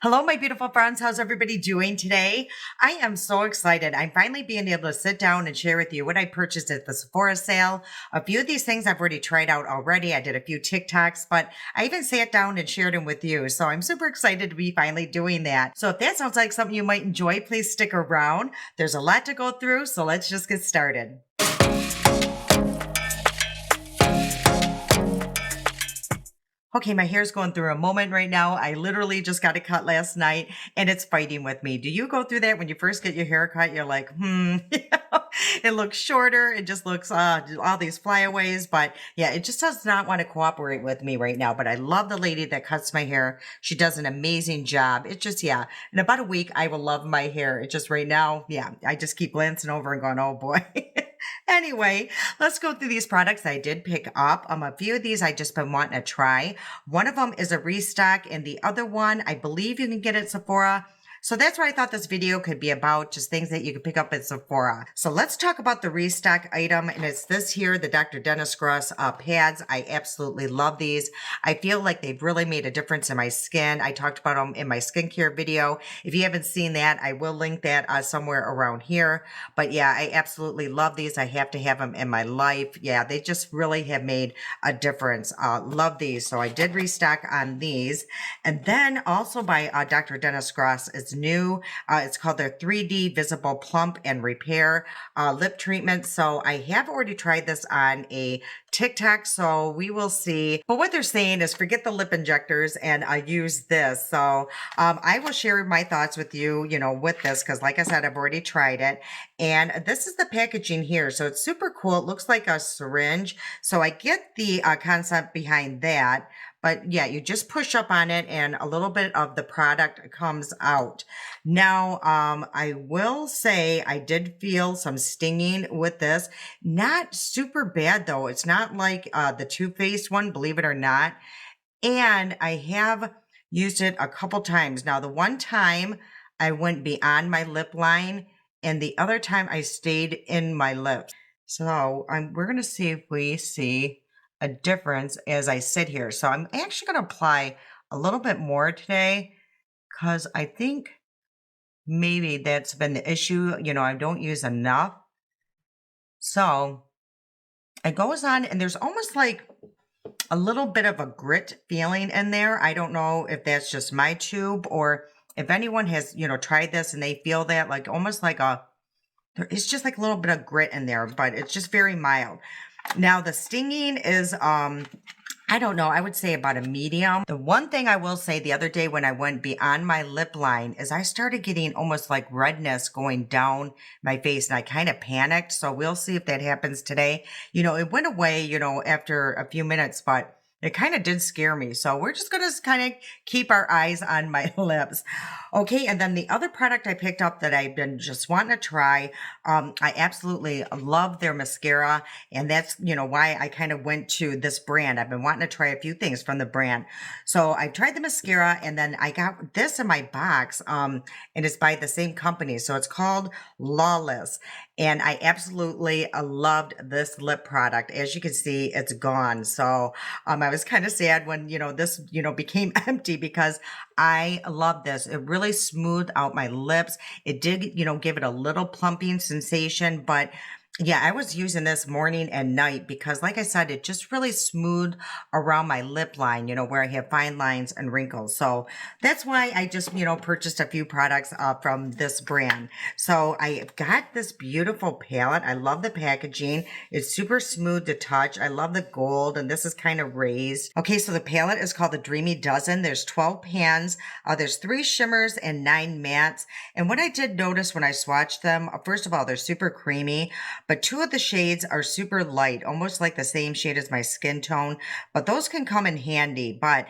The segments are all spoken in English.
Hello, my beautiful friends. How's everybody doing today? I am so excited. I'm finally being able to sit down and share with you what I purchased at the Sephora sale. A few of these things I've already tried out already. I did a few TikToks, but I even sat down and shared them with you. So I'm super excited to be finally doing that. So if that sounds like something you might enjoy, please stick around. There's a lot to go through, so let's just get started. Okay, my hair's going through a moment right now. I literally just got it cut last night and it's fighting with me. Do you go through that when you first get your hair cut? You're like, it looks shorter. It just looks, all these flyaways. But yeah, it just does not want to cooperate with me right now. But I love the lady that cuts my hair. She does an amazing job. It just, yeah, in about a week, I will love my hair. It just right now, yeah, I just keep glancing over and going, oh boy. Anyway, let's go through these products I did pick up. A few of these I just been wanting to try. One of them is a restock, and the other one I believe you can get at Sephora. So that's what I thought this video could be about, just things that you can pick up at Sephora. So let's talk about the restock item, and it's this here, the Dr. Dennis Gross pads. I absolutely love these. I feel like they've really made a difference in my skin. I talked about them in my skincare video. If you haven't seen that, I will link that somewhere around here. But yeah, I absolutely love these. I have to have them in my life. Yeah, they just really have made a difference. Love these. So I did restock on these. And then also by Dr. Dennis Gross is new. It's called their 3D Visible Plump and Repair Lip Treatment. So I have already tried this on a TikTok, so we will see. But what they're saying is forget the lip injectors and use this. So I will share my thoughts with you, with this, because like I said, I've already tried it. And this is the packaging here. So it's super cool. It looks like a syringe. So I get the concept behind that. But yeah, you just push up on it and a little bit of the product comes out. Now, I will say I did feel some stinging with this. Not super bad though. It's not like the Too Faced one, believe it or not. And I have used it a couple times. Now, the one time I went beyond my lip line and the other time I stayed in my lips. So we're going to see if we see a difference as I sit here. So I'm actually going to apply a little bit more today because I think maybe that's been the issue. I don't use enough. So it goes on and there's almost like a little bit of a grit feeling in there. I don't know if that's just my tube or if anyone has, tried this and they feel that like almost like it's just like a little bit of grit in there, but it's just very mild. Now the stinging is, I don't know, I would say about a medium. The one thing I will say the other day when I went beyond my lip line is I started getting almost like redness going down my face and I kind of panicked. So we'll see if that happens today. It went away, after a few minutes, but it kind of did scare me. So we're just going to kind of keep our eyes on my lips. Okay. And then the other product I picked up that I've been just wanting to try, I absolutely love their mascara. And that's, why I kind of went to this brand. I've been wanting to try a few things from the brand. So I tried the mascara and then I got this in my box. And it's by the same company. So it's called Lawless. And I absolutely loved this lip product. As you can see, it's gone. So I was kind of sad when, this, became empty because I love this. It really smoothed out my lips. It did, give it a little plumping sensation, but yeah, I was using this morning and night because like I said, it just really smoothed around my lip line, where I have fine lines and wrinkles. So that's why I just, purchased a few products from this brand. So I got this beautiful palette. I love the packaging. It's super smooth to touch. I love the gold and this is kind of raised. Okay, so the palette is called the Dreamy Dozen. There's 12 pans. There's 3 shimmers and 9 mattes. And what I did notice when I swatched them, first of all, they're super creamy. But 2 of the shades are super light, almost like the same shade as my skin tone. But those can come in handy. But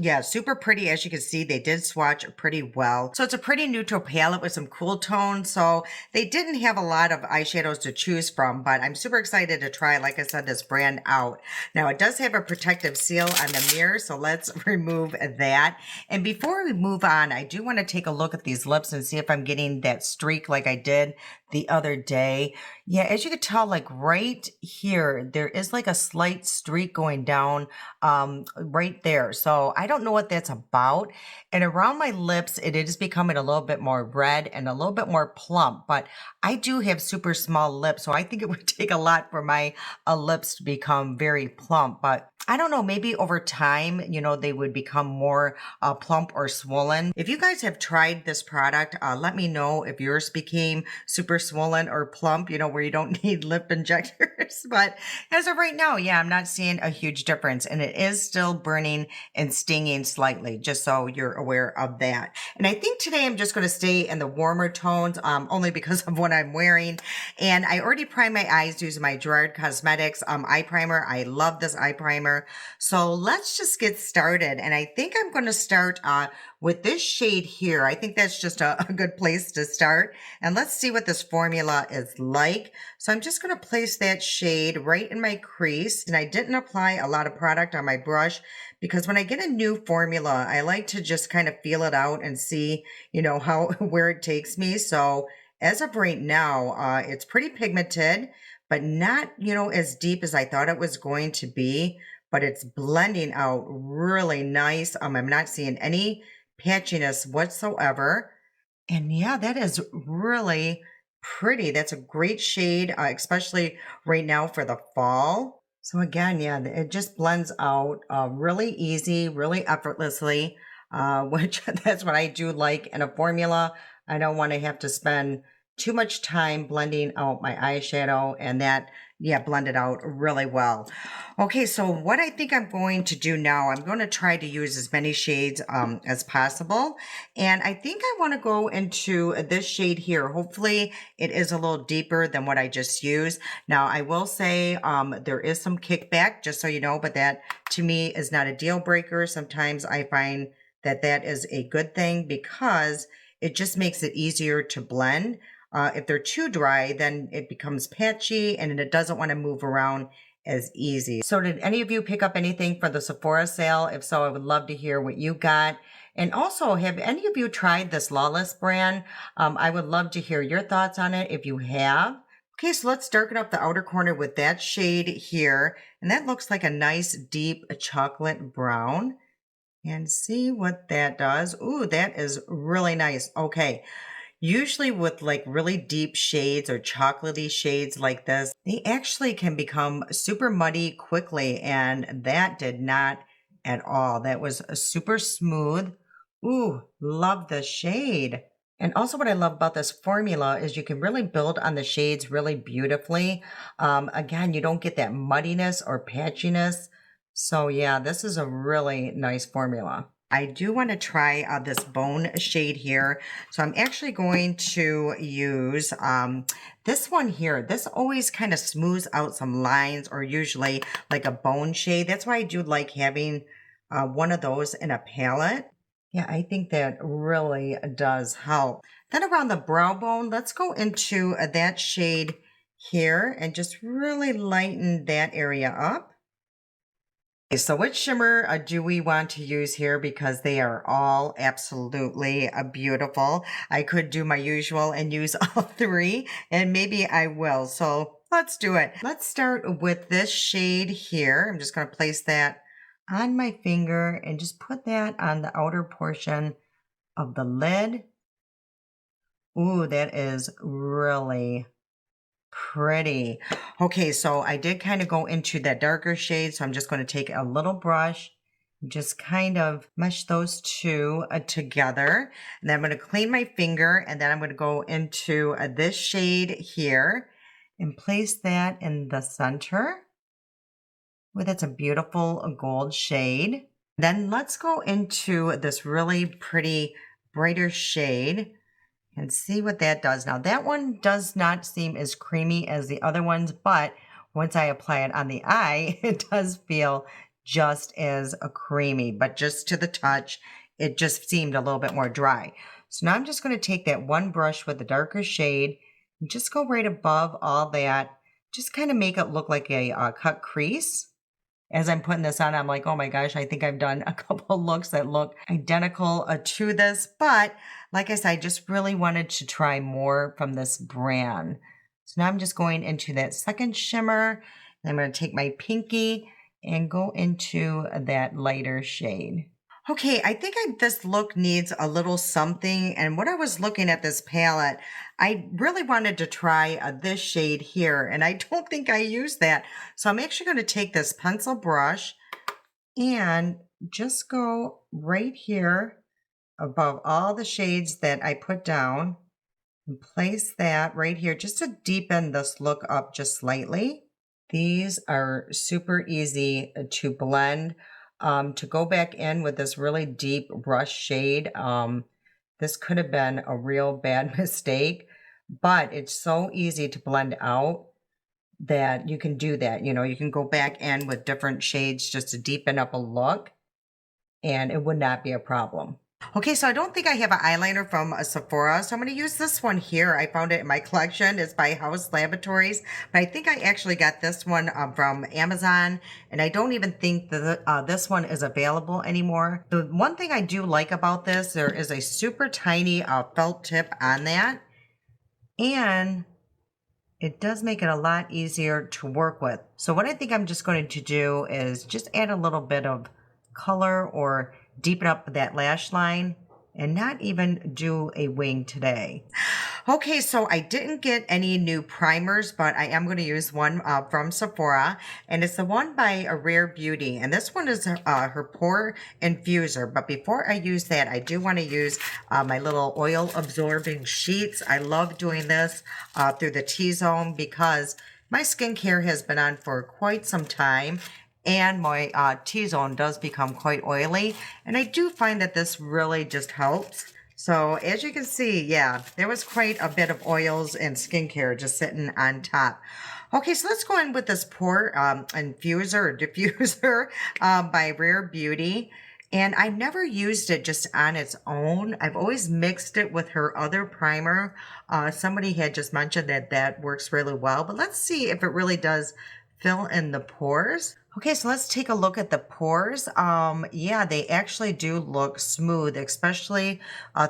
yeah, super pretty. As you can see, they did swatch pretty well. So it's a pretty neutral palette with some cool tones. So they didn't have a lot of eyeshadows to choose from. But I'm super excited to try, like I said, this brand out. Now, it does have a protective seal on the mirror. So let's remove that. And before we move on, I do want to take a look at these lips and see if I'm getting that streak like I did the other day. Yeah, as you could tell, like right here, there is like a slight streak going down right there. So I don't know what that's about. And around my lips, it is becoming a little bit more red and a little bit more plump. But I do have super small lips, so I think it would take a lot for my lips to become very plump. But I don't know, maybe over time, they would become more plump or swollen. If you guys have tried this product, let me know if yours became super swollen or plump, where you don't need lip injectors. But as of right now, yeah, I'm not seeing a huge difference, and it is still burning and stinging slightly, just so you're aware of that. And I think today I'm just going to stay in the warmer tones, only because of what I'm wearing. And I already primed my eyes using my Gerard Cosmetics eye primer. I love this eye primer. So let's just get started. And I think I'm going to start with this shade here. I think that's just a good place to start. And let's see what this formula is like. So I'm just going to place that shade right in my crease. And I didn't apply a lot of product on my brush because when I get a new formula, I like to just kind of feel it out and see, how where it takes me. So as of right now, it's pretty pigmented, but not, as deep as I thought it was going to be. But it's blending out really nice. I'm not seeing any patchiness whatsoever. And yeah, that is really pretty. That's a great shade, especially right now for the fall. So again, yeah, it just blends out really easy, really effortlessly, which that's what I do like in a formula. I don't want to have to spend too much time blending out my eyeshadow, and that, yeah, blended out really well. Okay, so what I think I'm going to do now, I'm going to try to use as many shades as possible. And I think I want to go into this shade here. Hopefully it is a little deeper than what I just used. Now, I will say there is some kickback, just so you know, but that to me is not a deal breaker. Sometimes I find that that is a good thing because it just makes it easier to blend. If they're too dry, then it becomes patchy and it doesn't want to move around as easy. So did any of you pick up anything for the Sephora sale? If so, I would love to hear what you got. And also, have any of you tried this Lawless brand? I would love to hear your thoughts on it if you have. Okay, so let's darken up the outer corner with that shade here. And that looks like a nice deep chocolate brown. And see what that does. Ooh, that is really nice. Okay. Usually with like really deep shades or chocolatey shades like this, they actually can become super muddy quickly, and that did not at all. That was super smooth. Ooh, love the shade. And also what I love about this formula is you can really build on the shades really beautifully. Again, you don't get that muddiness or patchiness. So yeah, this is a really nice formula. I do want to try this bone shade here. So I'm actually going to use this one here. This always kind of smooths out some lines, or usually like a bone shade. That's why I do like having one of those in a palette. Yeah, I think that really does help. Then around the brow bone, let's go into that shade here and just really lighten that area up. Okay, so which shimmer do we want to use here? Because they are all absolutely beautiful. I could do my usual and use all three, and maybe I will. So let's do it. Let's start with this shade here. I'm just going to place that on my finger and just put that on the outer portion of the lid. Ooh, that is really pretty. Okay, so I did kind of go into that darker shade, so I'm just going to take a little brush, just kind of mesh those two together. And then I'm going to clean my finger, and then I'm going to go into this shade here and place that in the center. Well, that's a beautiful gold shade. Then let's go into this really pretty brighter shade and see what that does. Now that one does not seem as creamy as the other ones, but once I apply it on the eye, it does feel just as creamy, but just to the touch, it just seemed a little bit more dry. So now I'm just going to take that one brush with the darker shade and just go right above all that. Just kind of make it look like a cut crease. As I'm putting this on, I'm like, oh my gosh, I think I've done a couple looks that look identical to this. But like I said, I just really wanted to try more from this brand. So now I'm just going into that second shimmer. And I'm going to take my pinky and go into that lighter shade. Okay, I think this look needs a little something. And when I was looking at this palette, I really wanted to try this shade here. And I don't think I used that. So I'm actually going to take this pencil brush and just go right here above all the shades that I put down and place that right here just to deepen this look up just slightly. These are super easy to blend. To go back in with this really deep brush shade, this could have been a real bad mistake, but it's so easy to blend out that you can do that. You know, you can go back in with different shades just to deepen up a look, and it would not be a problem. Okay, so I don't think I have an eyeliner from Sephora, so I'm going to use this one here. I found it in my collection. It's by House Laboratories, but I think I actually got this one from Amazon, and I don't even think that this one is available anymore. The one thing I do like about this, there is a super tiny felt tip on that, and it does make it a lot easier to work with. So what I think I'm just going to do is just add a little bit of color or deepen up that lash line and not even do a wing today. Okay, so I didn't get any new primers, but I am going to use one from Sephora, and it's the one by A Rare Beauty, and this one is her Pore Infuser. But before I use that, I do want to use my little oil absorbing sheets. I love doing this through the T-zone because my skincare has been on for quite some time, and my T-zone does become quite oily, and I do find that this really just helps. So as you can see, yeah, there was quite a bit of oils and skincare just sitting on top. Okay, so let's go in with this Pore Infuser or Diffuser by Rare Beauty. And I never used it just on its own. I've always mixed it with her other primer. Somebody had just mentioned that that works really well, but let's see if it really does fill in the pores. Okay, so let's take a look at the pores. Yeah, they actually do look smooth, especially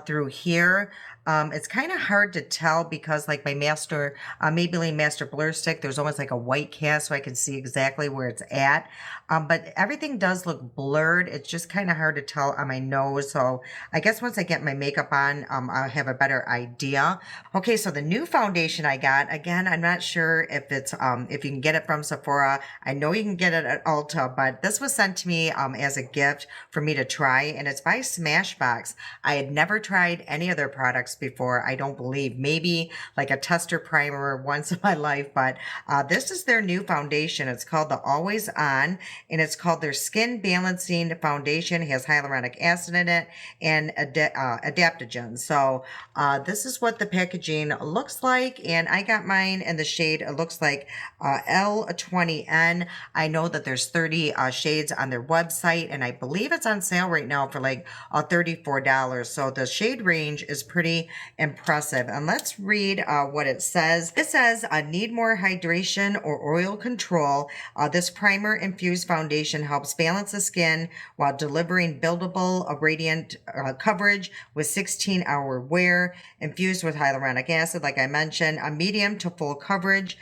through here. It's kind of hard to tell because like my Maybelline Master Blur Stick, there's almost like a white cast so I can see exactly where it's at. But everything does look blurred. It's just kind of hard to tell on my nose. So I guess once I get my makeup on, I'll have a better idea. Okay, so the new foundation I got, again, I'm not sure if it's if you can get it from Sephora. I know you can get it at Ulta, but this was sent to me as a gift for me to try, and it's by Smashbox. I had never tried any of their products before, I don't believe. Maybe like a tester primer once in my life, but this is their new foundation. It's called the Always On, and it's called their Skin Balancing Foundation. It has hyaluronic acid in it and adaptogens. So this is what the packaging looks like, and I got mine in the shade, it looks like L20N. I know that there's 30 shades on their website, and I believe it's on sale right now for like $34. So the shade range is pretty impressive. And let's read what it says. It says, need more hydration or oil control. This primer infused foundation helps balance the skin while delivering buildable, radiant coverage with 16-hour wear, infused with hyaluronic acid, like I mentioned, a medium to full coverage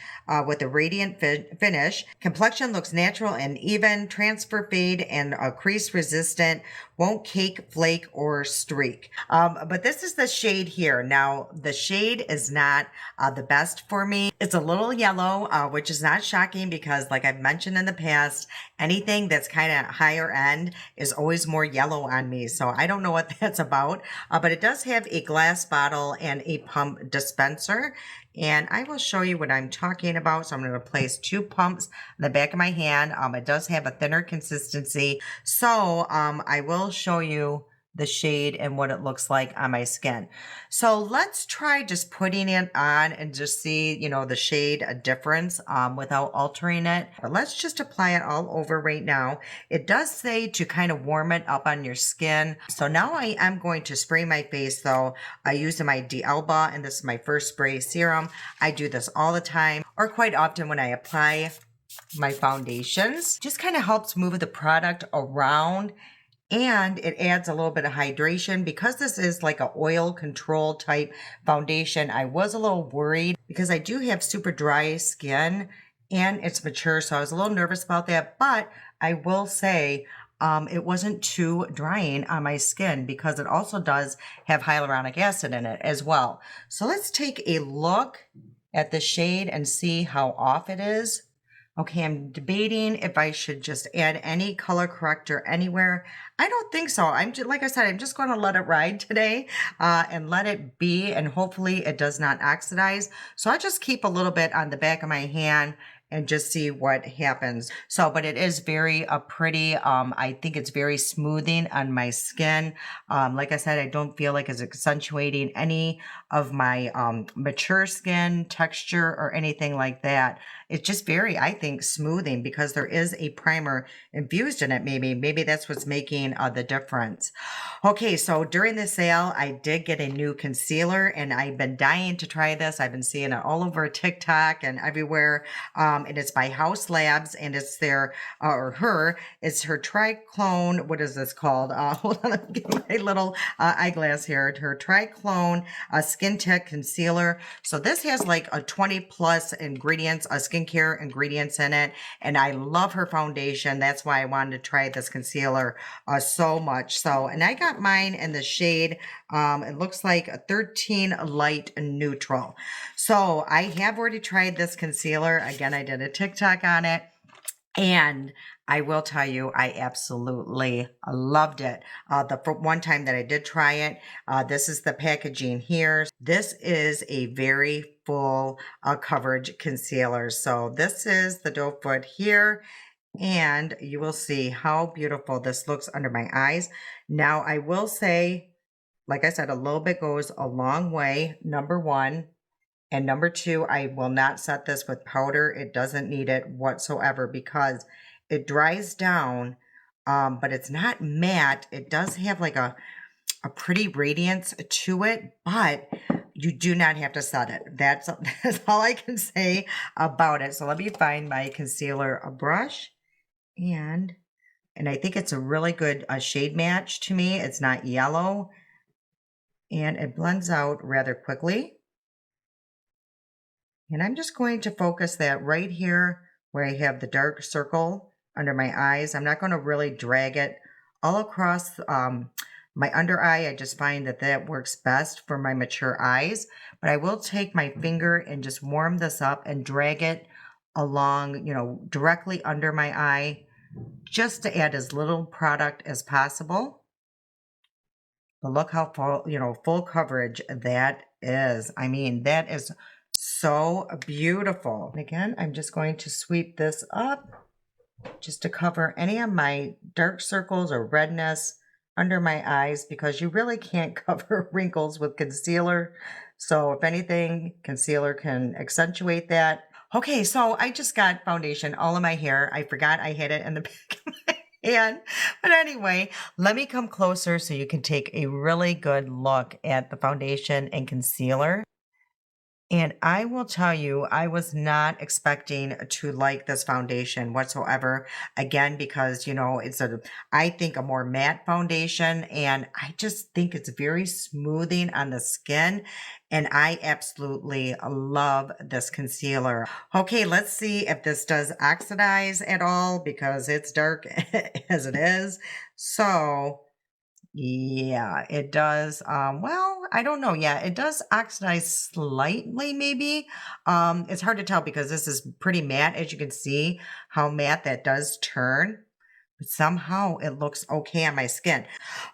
with a radiant finish. Complexion looks natural and even, transfer fade and crease resistant, won't cake, flake, or streak. But this is the shade here. Now, the shade is not the best for me. It's a little yellow, which is not shocking because, like I've mentioned in the past, anything that's kind of higher end is always more yellow on me. So I don't know what that's about, but it does have a glass bottle and a pump dispenser. And I will show you what I'm talking about. So I'm going to place 2 pumps in the back of my hand. It does have a thinner consistency. So I will show you the shade and what it looks like on my skin. So let's try just putting it on and just see, you know, the shade difference without altering it. But let's just apply it all over right now. It does say to kind of warm it up on your skin. So now I am going to spray my face though. I use my D'Alba, and this is my first spray serum. I do this all the time or quite often when I apply my foundations. Just kind of helps move the product around, and it adds a little bit of hydration. Because this is like a oil control type foundation, I was a little worried because I do have super dry skin and it's mature, so I was a little nervous about that. But I will say it wasn't too drying on my skin because it also does have hyaluronic acid in it as well. So let's take a look at the shade and see how off it is. Okay, I'm debating if I should just add any color corrector anywhere. I don't think so. Like I said, I'm just going to let it ride today and let it be, and hopefully it does not oxidize. So I just keep a little bit on the back of my hand and just see what happens. So, but it is very pretty. I think it's very smoothing on my skin. Like I said, I don't feel like it's accentuating any of my mature skin texture or anything like that. It's just very, I think, smoothing because there is a primer infused in it. Maybe that's what's making the difference. Okay, so during the sale, I did get a new concealer, and I've been dying to try this. I've been seeing it all over TikTok and everywhere. And it's by House Labs, and it's it's her Triclone. What is this called? Hold on, let me get my little eyeglass here. Her Triclone Skin Tech Concealer. So this has like a 20 plus ingredients, skincare ingredients in it. And I love her foundation. That's why I wanted to try this concealer so much. So, and I got mine in the shade, it looks like a 13 Light Neutral. So I have already tried this concealer. Again, I did a TikTok on it, and I will tell you, I absolutely loved it. The one time that I did try it, this is the packaging here. This is a very full coverage concealer. So this is the doe foot here, and you will see how beautiful this looks under my eyes. Now, I will say, like I said, a little bit goes a long way, number one. And number two, I will not set this with powder. It doesn't need it whatsoever because it dries down, but it's not matte. It does have like a pretty radiance to it, but you do not have to set it. That's all I can say about it. So let me find my concealer brush, and I think it's a really good shade match to me. It's not yellow, and it blends out rather quickly. And I'm just going to focus that right here where I have the dark circle under my eyes. I'm not going to really drag it all across my under eye. I just find that that works best for my mature eyes. But I will take my finger and just warm this up and drag it along, directly under my eye, just to add as little product as possible. But look how full coverage that is. I mean, that is so beautiful. And again, I'm just going to sweep this up just to cover any of my dark circles or redness under my eyes, because you really can't cover wrinkles with concealer. So if anything, concealer can accentuate that. Okay, so I just got foundation all in my hair. I forgot I had it in the back of my hand. But anyway, let me come closer so you can take a really good look at the foundation and concealer. And I will tell you, I was not expecting to like this foundation whatsoever. Again, because, it's I think a more matte foundation, and I just think it's very smoothing on the skin. And I absolutely love this concealer. Okay, let's see if this does oxidize at all, because it's dark as it is. So yeah, it does. Well, I don't know. Yeah, it does oxidize slightly, maybe. It's hard to tell because this is pretty matte, as you can see how matte that does turn. But somehow it looks okay on my skin.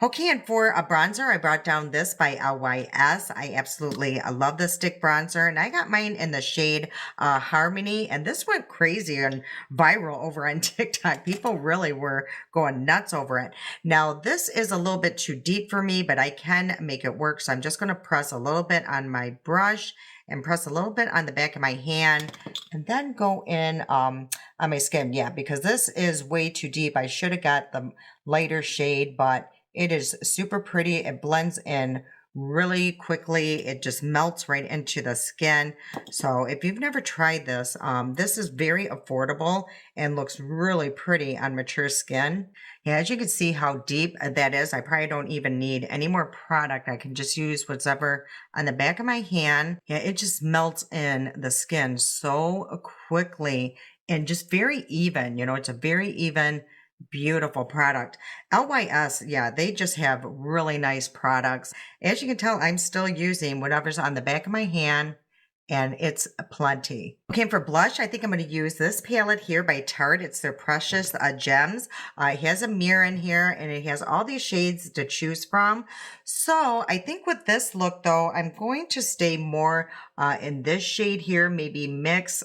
Okay, and for a bronzer, I brought down this by LYS. I absolutely love this stick bronzer, and I got mine in the shade Harmony, and this went crazy and viral over on TikTok. People really were going nuts over it. Now, this is a little bit too deep for me, but I can make it work, so I'm just going to press a little bit on my brush and press a little bit on the back of my hand, and then go in on my skin. Yeah, because this is way too deep. I should have got the lighter shade, but it is super pretty. It blends in really quickly. It just melts right into the skin. So if you've never tried this, this is very affordable and looks really pretty on mature skin. Yeah, as you can see how deep that is, I probably don't even need any more product. I can just use whatever on the back of my hand. Yeah, it just melts in the skin so quickly and just very even. You know, it's a very even, beautiful product. LYS, yeah, they just have really nice products. As you can tell, I'm still using whatever's on the back of my hand, and it's plenty. Okay, and for blush, I think I'm going to use this palette here by Tarte. It's their Precious Gems. It has a mirror in here, and it has all these shades to choose from. So I think with this look, though, I'm going to stay more in this shade here. Maybe mix,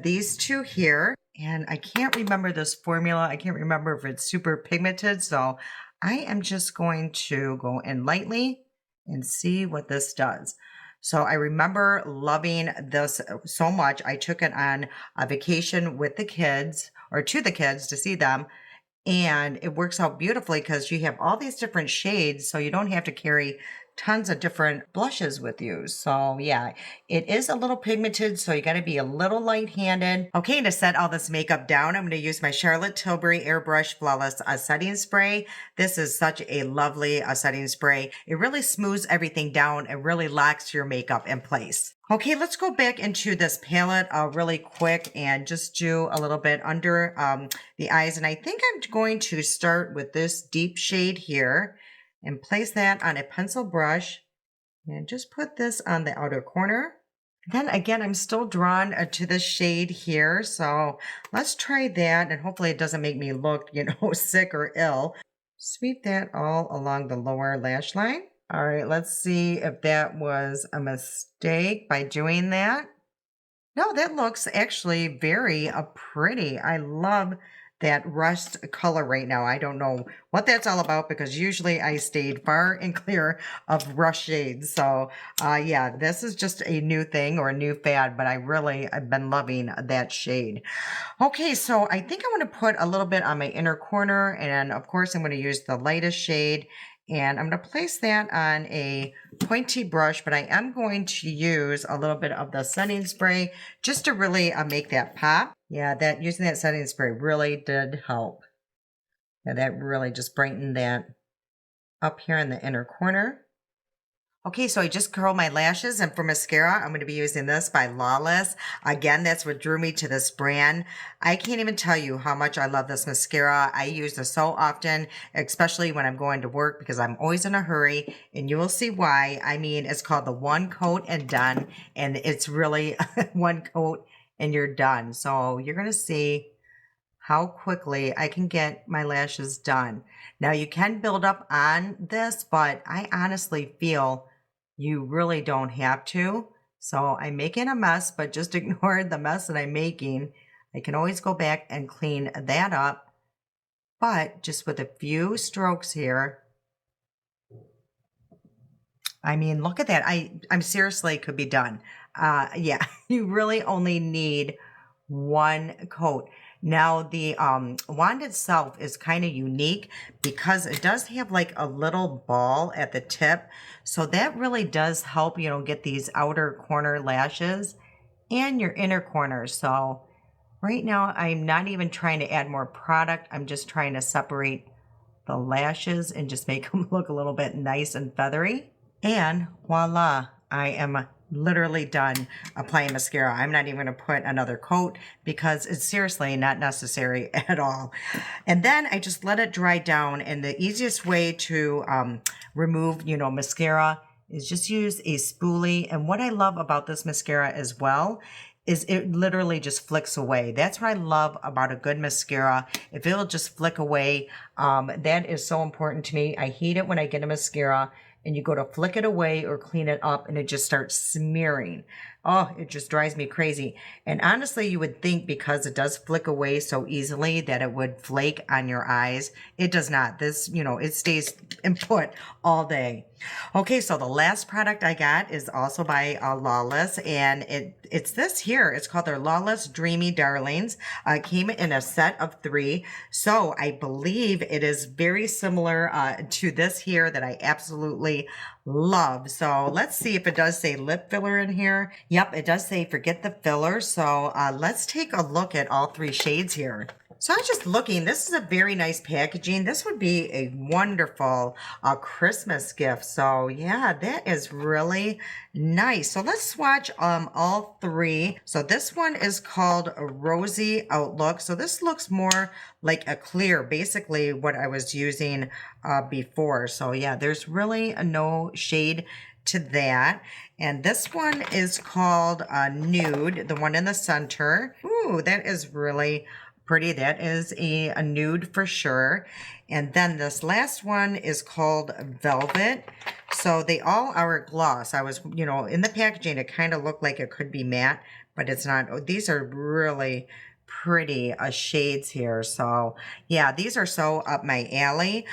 these two here. And I can't remember this formula. I can't remember if it's super pigmented. So I am just going to go in lightly and see what this does. So I remember loving this so much. I took it on a vacation with the kids, or to the kids, to see them. And it works out beautifully because you have all these different shades, so you don't have to carry tons of different blushes with you. So yeah, it is a little pigmented, so you got to be a little light-handed. Okay, to set all this makeup down, I'm going to use my Charlotte Tilbury Airbrush Flawless Setting Spray. This is such a lovely setting spray. It really smooths everything down and really locks your makeup in place. Okay, let's go back into this palette really quick and just do a little bit under the eyes. And I think I'm going to start with this deep shade here and place that on a pencil brush and just put this on the outer corner. Then again, I'm still drawn to this shade here. So let's try that, and hopefully it doesn't make me look, sick or ill. Sweep that all along the lower lash line. All right, let's see if that was a mistake by doing that. No, that looks actually very pretty. I love that rust color right now. I don't know what that's all about because usually I stayed far and clear of rust shades. So yeah, this is just a new thing or a new fad, but I've been loving that shade. Okay, so I think I'm going to put a little bit on my inner corner, and of course I'm going to use the lightest shade. And I'm going to place that on a pointy brush, but I am going to use a little bit of the setting spray just to really make that pop. Yeah, using that setting spray really did help. Yeah, that really just brightened that up here in the inner corner. Okay, so I just curled my lashes, and for mascara, I'm going to be using this by Lawless. Again, that's what drew me to this brand. I can't even tell you how much I love this mascara. I use this so often, especially when I'm going to work because I'm always in a hurry, and you will see why. I mean, it's called the One Coat and Done, and it's really one coat and you're done. So you're going to see how quickly I can get my lashes done. Now, you can build up on this, but I honestly feel you really don't have to. So I'm making a mess, but just ignore the mess that I'm making. I can always go back and clean that up, but just with a few strokes here. I mean, look at that. I'm seriously could be done. Yeah, you really only need one coat. Now the wand itself is kind of unique because it does have like a little ball at the tip. So that really does help, get these outer corner lashes and your inner corner. So right now I'm not even trying to add more product. I'm just trying to separate the lashes and just make them look a little bit nice and feathery. And voila, I am literally done applying mascara. I'm not even going to put another coat because it's seriously not necessary at all. And then I just let it dry down. And the easiest way to remove, mascara is just use a spoolie. And what I love about this mascara as well is it literally just flicks away. That's what I love about a good mascara. If it'll just flick away, that is so important to me. I hate it when I get a mascara and you go to flick it away or clean it up and it just starts smearing. Oh, it just drives me crazy. And honestly, you would think because it does flick away so easily that it would flake on your eyes. It does not. This, it stays in put all day. Okay, so the last product I got is also by Lawless, and it's this here. It's called their Lawless Dreamy Darlings. It came in a set of 3, so I believe it is very similar to this here that I absolutely love. So let's see if it does say lip filler in here. Yep, it does say forget the filler. So let's take a look at all 3 shades here. So I was just looking, this is a very nice packaging. This would be a wonderful Christmas gift. So yeah, that is really nice. So let's swatch all 3. So this one is called a Rosy Outlook. So this looks more like a clear, basically what I was using before. So yeah, there's really no shade to that. And this one is called Nude, the one in the center. Ooh, that is really pretty. That is a nude for sure. And then this last one is called Velvet. So they all are a gloss. I was, in the packaging, it kind of looked like it could be matte, but it's not. Oh, these are really pretty shades here. So yeah, these are so up my alley.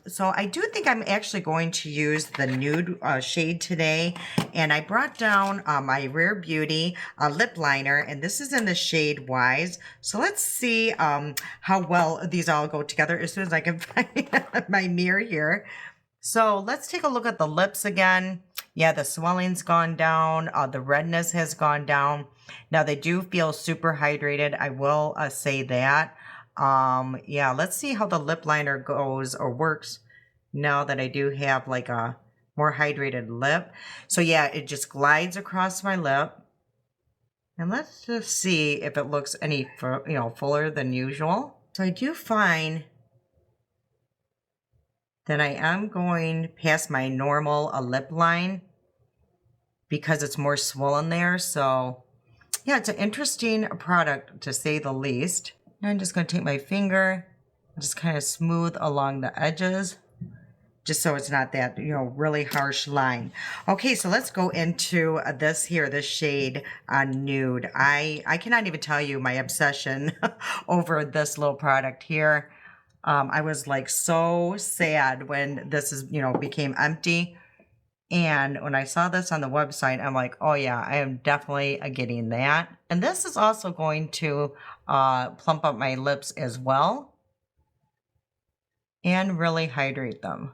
So I do think I'm actually going to use the nude shade today. And I brought down my Rare Beauty lip liner, and this is in the shade Wise. So let's see how well these all go together as soon as I can find my mirror here. So let's take a look at the lips again. Yeah, the swelling's gone down. The redness has gone down. Now they do feel super hydrated. I will say that. Yeah, let's see how the lip liner goes or works now that I do have like a more hydrated lip. So yeah, it just glides across my lip. And let's just see if it looks any, fuller than usual. So I do find that I am going past my normal lip line because it's more swollen there. So yeah, it's an interesting product to say the least. Now I'm just going to take my finger and just kind of smooth along the edges, just so it's not that, really harsh line. Okay, so let's go into this here, this shade Nude. I cannot even tell you my obsession over this little product here. I was like so sad when this became empty. And when I saw this on the website, I'm like, oh yeah, I am definitely getting that. And this is also going to plump up my lips as well and really hydrate them.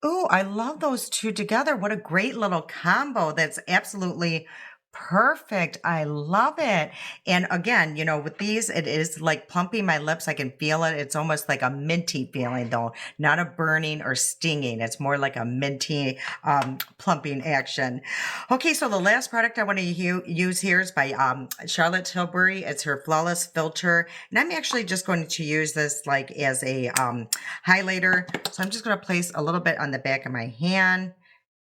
Ooh, I love those 2 together. What a great little combo. That's absolutely perfect. I love it. And again, with these, it is like plumping my lips. I can feel it. It's almost like a minty feeling though, not a burning or stinging. It's more like a minty plumping action. Okay, so the last product I want to use here is by Charlotte Tilbury. It's her Flawless Filter. And I'm actually just going to use this like as a highlighter. So I'm just going to place a little bit on the back of my hand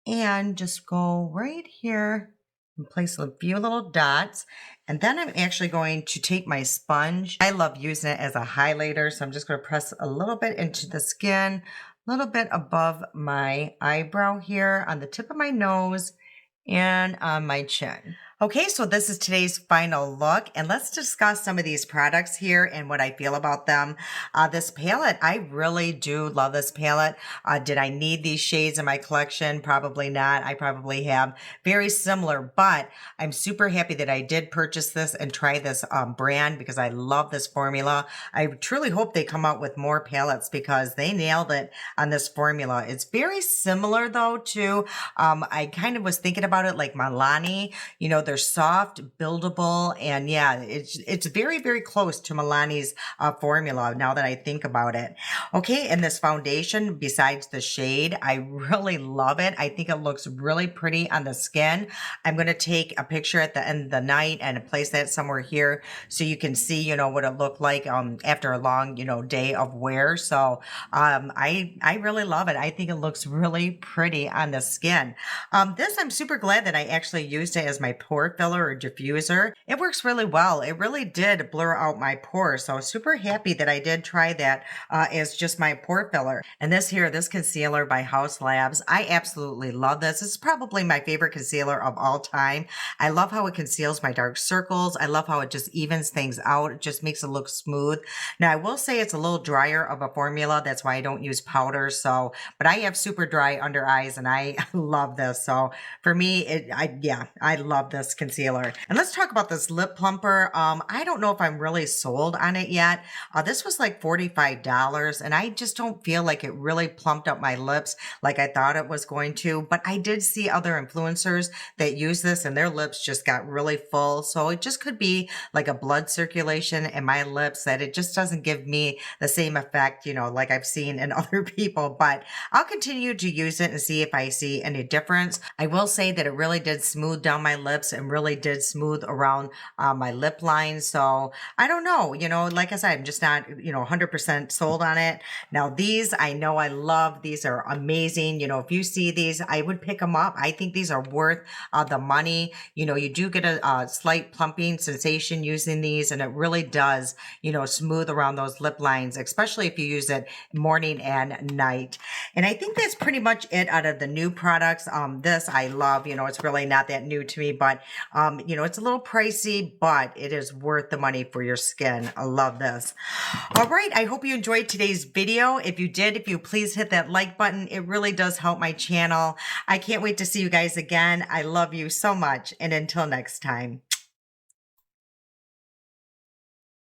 and just go right here and place a few little dots. And then I'm actually going to take my sponge. I love using it as a highlighter. So I'm just going to press a little bit into the skin, a little bit above my eyebrow here, on the tip of my nose, and on my chin. Okay, so this is today's final look, and let's discuss some of these products here and what I feel about them. This palette, I really do love this palette. Did I need these shades in my collection? Probably not. I probably have very similar, but I'm super happy that I did purchase this and try this brand because I love this formula. I truly hope they come out with more palettes because they nailed it on this formula. It's very similar though to, I kind of was thinking about it like Milani, they're soft, buildable, and yeah, it's very, very close to Milani's formula now that I think about it. Okay, and this foundation, besides the shade, I really love it. I think it looks really pretty on the skin. I'm going to take a picture at the end of the night and place that somewhere here so you can see, what it looked like after a long, day of wear. So I really love it. I think it looks really pretty on the skin. This, I'm super glad that I actually used it as my pore filler or diffuser. It works really well. It really did blur out my pores. So super happy that I did try that as just my pore filler. And this here, this concealer by House Labs, I absolutely love this. It's probably my favorite concealer of all time. I love how it conceals my dark circles. I love how it just evens things out. It just makes it look smooth. Now, I will say it's a little drier of a formula. That's why I don't use powder. So, but I have super dry under eyes and I love this. So for me, I love this concealer. And let's talk about this lip plumper. I don't know if I'm really sold on it yet. This was like $45 and I just don't feel like it really plumped up my lips like I thought it was going to. But I did see other influencers that use this and their lips just got really full. So it just could be like a blood circulation in my lips that it just doesn't give me the same effect, like I've seen in other people. But I'll continue to use it and see if I see any difference. I will say that it really did smooth down my lips and really did smooth around my lip line. So I don't know, like I said, I'm just not, 100% sold on it. Now these, I know I love, these are amazing. If you see these, I would pick them up. I think these are worth the money. You do get a slight plumping sensation using these and it really does, smooth around those lip lines, especially if you use it morning and night. And I think that's pretty much it out of the new products. This I love, it's really not that new to me, but it's a little pricey, but it is worth the money for your skin. I love this. All right. I hope you enjoyed today's video. If you did, if you please hit that like button, it really does help my channel. I can't wait to see you guys again. I love you so much. And until next time.